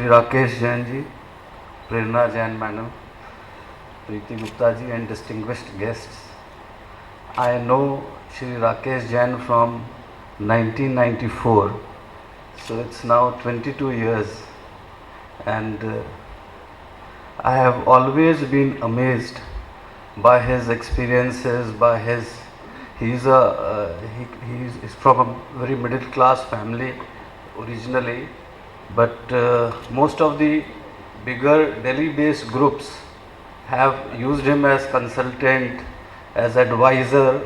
Shri Rakesh Jain ji, Prerna Jain madam, Preeti Gupta ji and distinguished guests. I know Shri Rakesh Jain from 1994, so it's now 22 years, and I have always been amazed by his experiences, by his he's from a very middle class family originally, but most of the bigger Delhi based groups have used him as consultant, as advisor.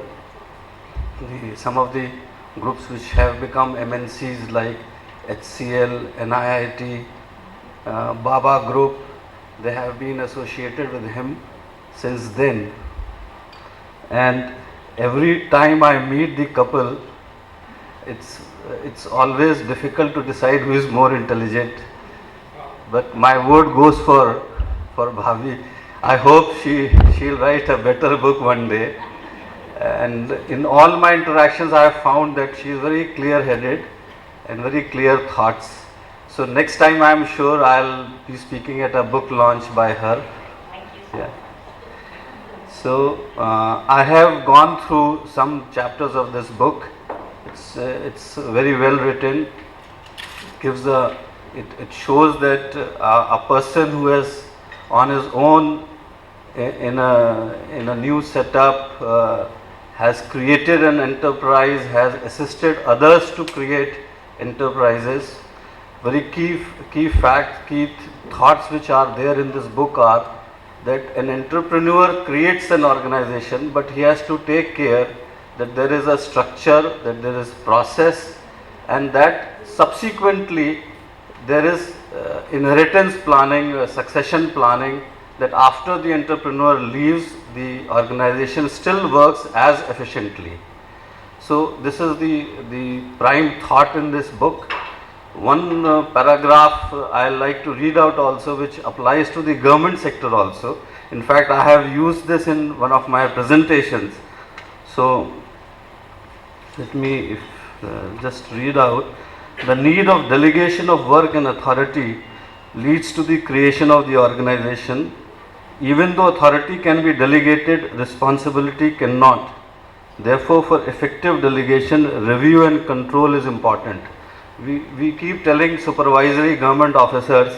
Some of the groups which have become MNCs like HCL, NIIT, Baba Group, they have been associated with him since then. And every time I meet the couple, it's always difficult to decide who is more intelligent. But my vote goes for Bhavi. I hope she'll write a better book one day. And in all my interactions, I have found that she is very clear-headed and very clear thoughts. So next time I am sure I'll be speaking at a book launch by her. Thank you. Yeah. So I have gone through some chapters of this book. It's very well written. It shows that a person who has on his own in a new setup has created an enterprise, has assisted others to create enterprises. Very key facts, key thoughts which are there in this book are that an entrepreneur creates an organization, but he has to take care that there is a structure, that there is process, and that subsequently there is inheritance planning, succession planning, that after the entrepreneur leaves, the organization still works as efficiently. So this is the prime thought in this book. One paragraph I like to read out also, which applies to the government sector also. In fact, I have used this in one of my presentations. So let me just read out. The need of delegation of work and authority leads to the creation of the organization. Even though authority can be delegated, responsibility cannot. Therefore, for effective delegation, review and control is important. We keep telling supervisory government officers,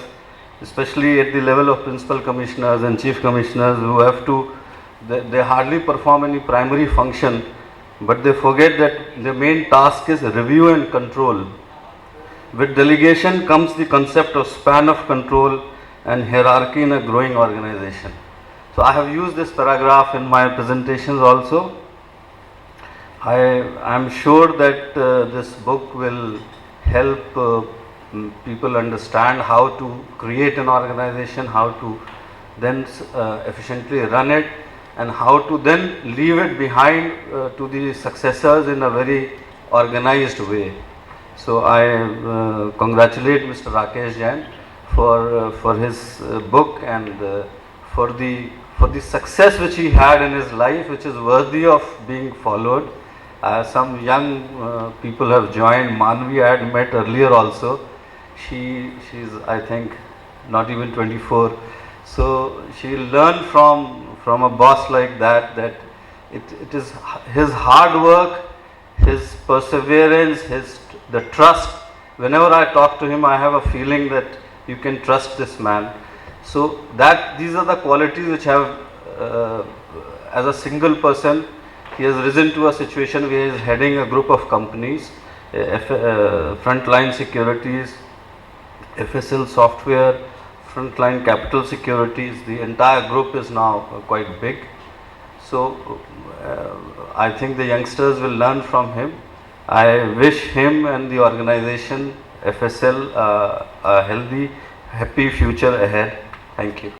especially at the level of principal commissioners and chief commissioners, who have to, they hardly perform any primary function, but they forget that the main task is review and control. With delegation comes the concept of span of control and hierarchy in a growing organization. So I have used this paragraph in my presentations also. I am sure that this book will help people understand how to create an organization, how to then efficiently run it, and how to then leave it behind to the successors in a very organized way. So I congratulate Mr. Rakesh Jain for his book and for the success which he had in his life, which is worthy of being followed. Some young people have joined. Manvi I had met earlier also. She's I think not even 24. So she learned from a boss like that it is his hard work, his perseverance, the trust. Whenever I talk to him, I have a feeling that you can trust this man. So these are the qualities which have, as a single person, he has risen to a situation where he is heading a group of companies, Frontline Securities, FSL Software, Frontline Capital Securities. The entire group is now quite big. So I think the youngsters will learn from him. I wish him and the organization FSL a healthy, happy future ahead. Thank you.